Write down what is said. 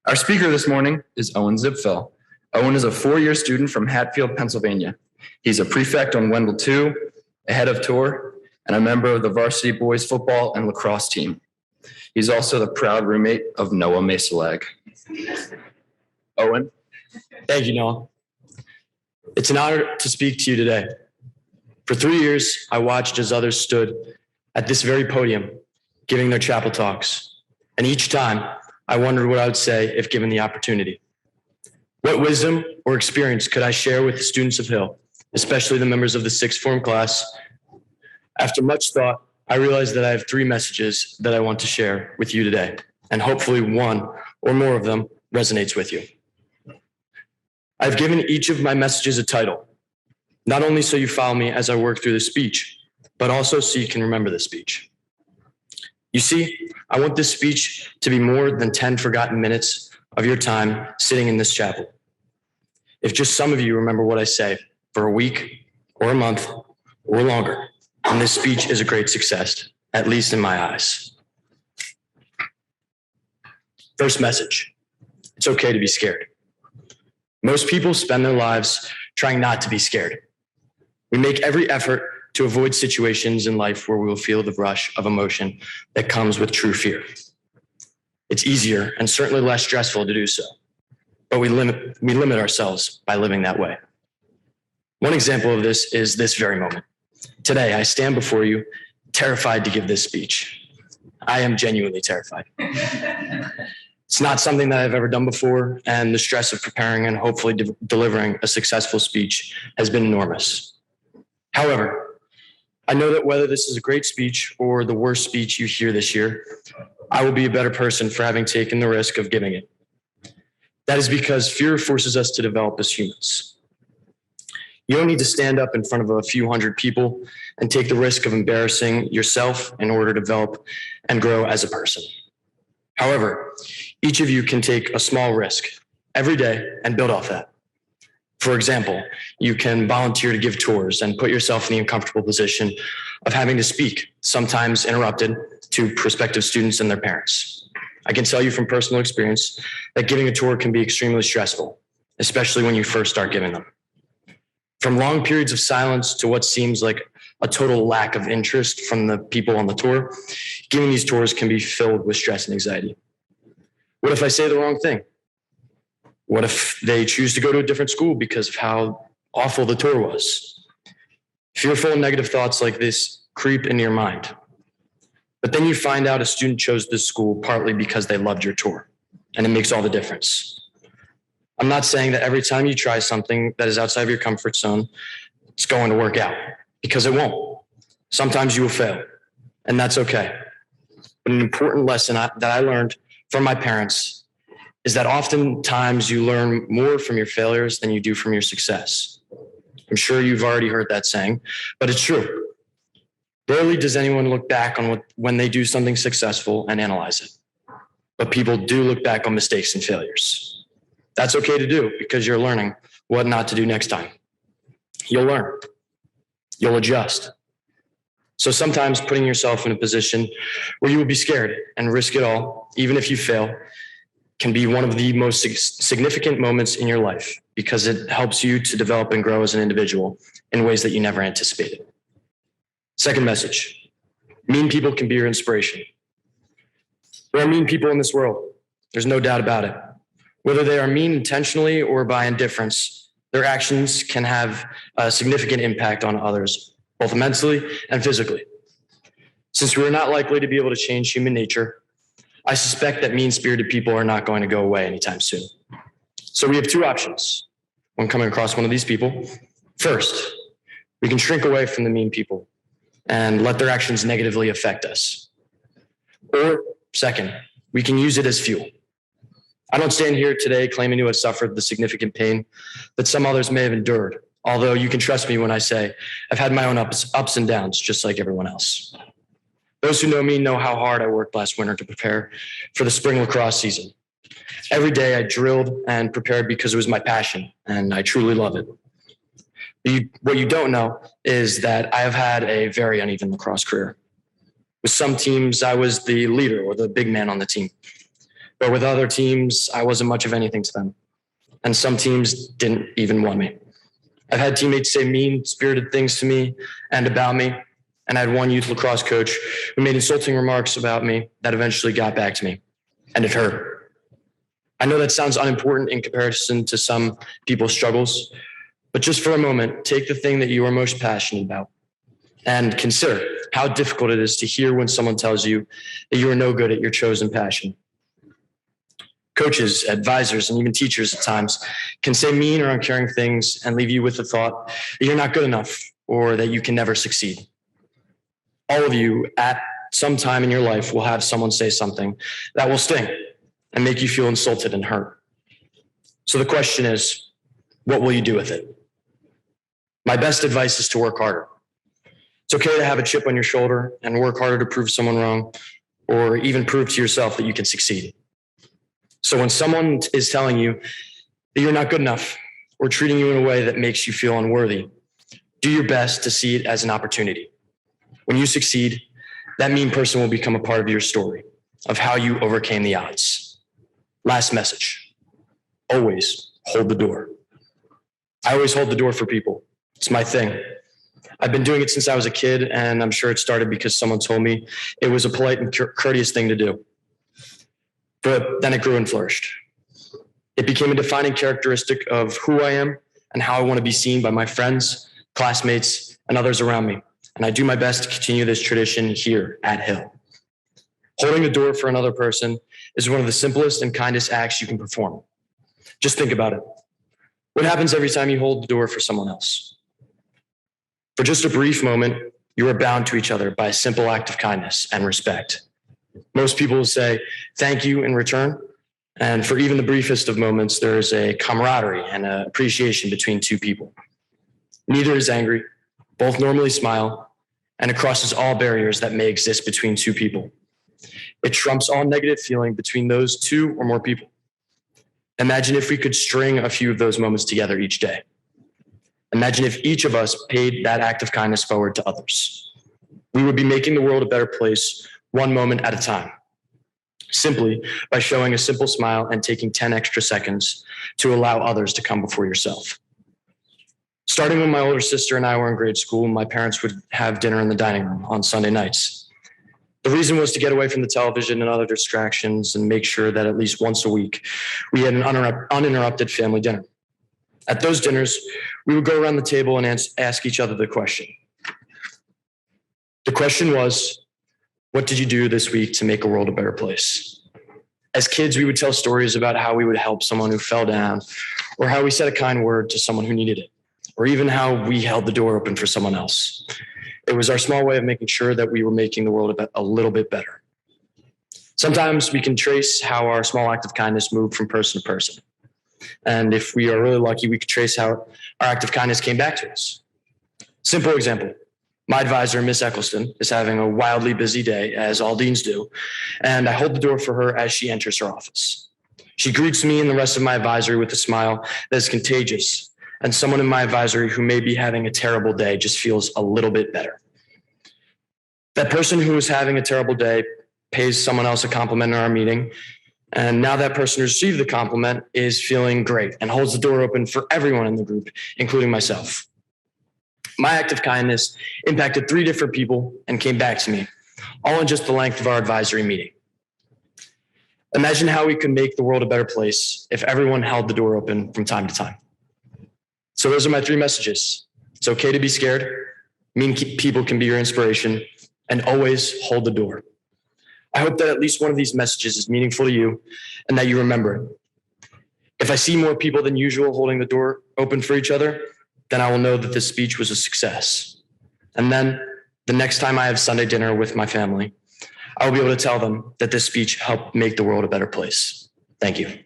Our speaker this morning is Owen Zipfel. Owen is a four-year student from Hatfield, Pennsylvania. He's a prefect on Wendell 2, a head of tour, and a member of the varsity boys football and lacrosse team. He's also the proud roommate of Noah Masalag. Owen. Thank you, Noah. It's an honor to speak to you today. For 3 years, I watched as others stood at this very podium giving their chapel talks. And each time, I wondered what I would say if given the opportunity. What wisdom or experience could I share with the students of Hill, especially the members of the sixth form class? After much thought, I realized that I have 3 messages that I want to share with you today, and hopefully one or more of them resonates with you. I've given each of my messages a title, not only so you follow me as I work through the speech, but also so you can remember the speech. You see, I want this speech to be more than 10 forgotten minutes of your time sitting in this chapel. If just some of you remember what I say for a week or a month or longer, then this speech is a great success, at least in my eyes. First message, it's okay to be scared. Most people spend their lives trying not to be scared. We make every effort to avoid situations in life where we will feel the rush of emotion that comes with true fear. It's easier and certainly less stressful to do so, but we limit ourselves by living that way. One example of this is this very moment. Today, I stand before you, terrified to give this speech. I am genuinely terrified. It's not something that I've ever done before, and the stress of preparing and hopefully delivering a successful speech has been enormous. However, I know that whether this is a great speech or the worst speech you hear this year, I will be a better person for having taken the risk of giving it. That is because fear forces us to develop as humans. You don't need to stand up in front of a few hundred people and take the risk of embarrassing yourself in order to develop and grow as a person. However, each of you can take a small risk every day and build off that. For example, you can volunteer to give tours and put yourself in the uncomfortable position of having to speak, sometimes interrupted, to prospective students and their parents. I can tell you from personal experience that giving a tour can be extremely stressful, especially when you first start giving them. From long periods of silence to what seems like a total lack of interest from the people on the tour, giving these tours can be filled with stress and anxiety. What if I say the wrong thing? What if they choose to go to a different school because of how awful the tour was? Fearful and negative thoughts like this creep into your mind. But then you find out a student chose this school partly because they loved your tour, and it makes all the difference. I'm not saying that every time you try something that is outside of your comfort zone, it's going to work out, because it won't. Sometimes you will fail, and that's okay. But an important lesson that I learned from my parents is that oftentimes you learn more from your failures than you do from your success. I'm sure you've already heard that saying, but it's true. Rarely does anyone look back on when they do something successful and analyze it. But people do look back on mistakes and failures. That's okay to do because you're learning what not to do next time. You'll learn. You'll adjust. So sometimes putting yourself in a position where you will be scared and risk it all, even if you fail, can be one of the most significant moments in your life because it helps you to develop and grow as an individual in ways that you never anticipated. Second message, mean people can be your inspiration. There are mean people in this world. There's no doubt about it. Whether they are mean intentionally or by indifference, their actions can have a significant impact on others, both mentally and physically. Since we are not likely to be able to change human nature, I suspect that mean-spirited people are not going to go away anytime soon. So we have 2 options when coming across one of these people. First, we can shrink away from the mean people and let their actions negatively affect us. Or second, we can use it as fuel. I don't stand here today claiming to have suffered the significant pain that some others may have endured, although you can trust me when I say I've had my own ups and downs just like everyone else. Those who know me know how hard I worked last winter to prepare for the spring lacrosse season. Every day I drilled and prepared because it was my passion, and I truly love it. What you don't know is that I have had a very uneven lacrosse career. With some teams, I was the leader or the big man on the team. But with other teams, I wasn't much of anything to them. And some teams didn't even want me. I've had teammates say mean-spirited things to me and about me. And I had one youth lacrosse coach who made insulting remarks about me that eventually got back to me. And it hurt. I know that sounds unimportant in comparison to some people's struggles, but just for a moment, take the thing that you are most passionate about and consider how difficult it is to hear when someone tells you that you are no good at your chosen passion. Coaches, advisors, and even teachers at times can say mean or uncaring things and leave you with the thought that you're not good enough or that you can never succeed. All of you at some time in your life will have someone say something that will sting and make you feel insulted and hurt. So the question is, what will you do with it? My best advice is to work harder. It's okay to have a chip on your shoulder and work harder to prove someone wrong or even prove to yourself that you can succeed. So when someone is telling you that you're not good enough or treating you in a way that makes you feel unworthy, do your best to see it as an opportunity. When you succeed, that mean person will become a part of your story of how you overcame the odds. Last message, always hold the door. I always hold the door for people. It's my thing. I've been doing it since I was a kid, and I'm sure it started because someone told me it was a polite and courteous thing to do. But then it grew and flourished. It became a defining characteristic of who I am and how I want to be seen by my friends, classmates, and others around me. And I do my best to continue this tradition here at Hill. Holding the door for another person is one of the simplest and kindest acts you can perform. Just think about it. What happens every time you hold the door for someone else? For just a brief moment, you are bound to each other by a simple act of kindness and respect. Most people will say thank you in return. And for even the briefest of moments, there is a camaraderie and an appreciation between two people. Neither is angry. Both normally smile, and it crosses all barriers that may exist between two people. It trumps all negative feeling between those two or more people. Imagine if we could string a few of those moments together each day. Imagine if each of us paid that act of kindness forward to others. We would be making the world a better place one moment at a time, simply by showing a simple smile and taking 10 extra seconds to allow others to come before yourself. Starting when my older sister and I were in grade school, my parents would have dinner in the dining room on Sunday nights. The reason was to get away from the television and other distractions and make sure that at least once a week we had an uninterrupted family dinner. At those dinners, we would go around the table and ask each other the question. The question was, what did you do this week to make a world a better place? As kids, we would tell stories about how we would help someone who fell down, or how we said a kind word to someone who needed it, or even how we held the door open for someone else. It was our small way of making sure that we were making the world a little bit better. Sometimes we can trace how our small act of kindness moved from person to person. And if we are really lucky, we could trace how our act of kindness came back to us. Simple example. My advisor, Miss Eccleston, is having a wildly busy day, as all deans do, and I hold the door for her as she enters her office. She greets me and the rest of my advisory with a smile that is contagious, and someone in my advisory who may be having a terrible day just feels a little bit better. That person who is having a terrible day pays someone else a compliment in our meeting, and now that person who received the compliment is feeling great and holds the door open for everyone in the group, including myself. My act of kindness impacted 3 different people and came back to me, all in just the length of our advisory meeting. Imagine how we could make the world a better place if everyone held the door open from time to time. So those are my 3 messages. It's okay to be scared. Mean people can be your inspiration, and always hold the door. I hope that at least one of these messages is meaningful to you and that you remember it. If I see more people than usual holding the door open for each other, then I will know that this speech was a success. And then the next time I have Sunday dinner with my family, I will be able to tell them that this speech helped make the world a better place. Thank you.